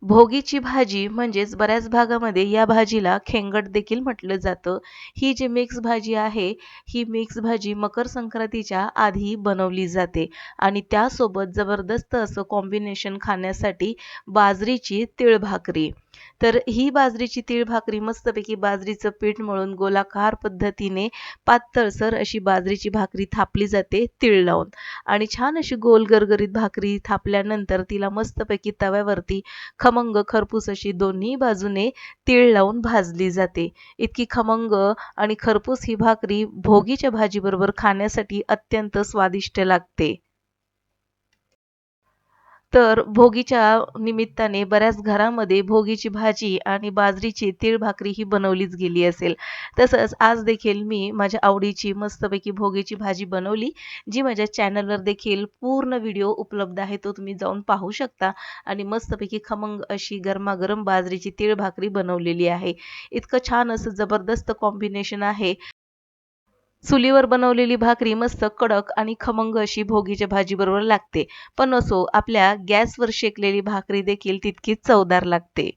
भोगीची भाजी म्हणजेच बऱ्याच भागामध्ये या भाजीला खेंगट देखील म्हटलं जातं. ही जी मिक्स भाजी आहे, ही मिक्स भाजी मकर संक्रांतीच्या आधी बनवली जाते आणि त्यासोबत जबरदस्त असं कॉम्बिनेशन खाण्यासाठी बाजरीची तीळ भाकरी. तर ही बाजरीची तीळ भाकरी मस्तपैकी बाजरीचं पीठ मळून गोलाकार पद्धतीने पातळसर अशी बाजरीची भाकरी थापली जाते तीळ लावून आणि छान अशी गोल गरगरीत भाकरी थापल्यानंतर तिला मस्तपैकी तव्यावरती खमंग खरपूस अशी दोन्ही बाजूने तीळ लावून भाजली जाते. इतकी खमंग आणि खरपूस ही भाकरी भोगीच्या भाजीबरोबर खाण्यासाठी अत्यंत स्वादिष्ट लागते. तर भोगीच्या निमित्ताने बऱ्याच घरामध्ये भोगीची भाजी आणि बाजरीची तीळ भाकरी ही बनवलीच गेली असेल. तसंच आज देखील मी माझ्या आवडीची मस्तपैकी भोगीची भाजी बनवली, जी माझ्या चॅनलवर देखील पूर्ण व्हिडिओ उपलब्ध आहे. तो तुम्ही जाऊन पाहू शकता आणि मस्तपैकी खमंग अशी गरमागरम बाजरीची तीळ भाकरी बनवलेली आहे. इतकं छान असं जबरदस्त कॉम्बिनेशन आहे. चुलीवर बनवलेली भाकरी मस्त कडक आणि खमंग अशी भोगीच्या भाजीबरोबर लागते. पण असो, आपल्या गॅसवर शेकलेली भाकरी देखील तितकीच चवदार लागते.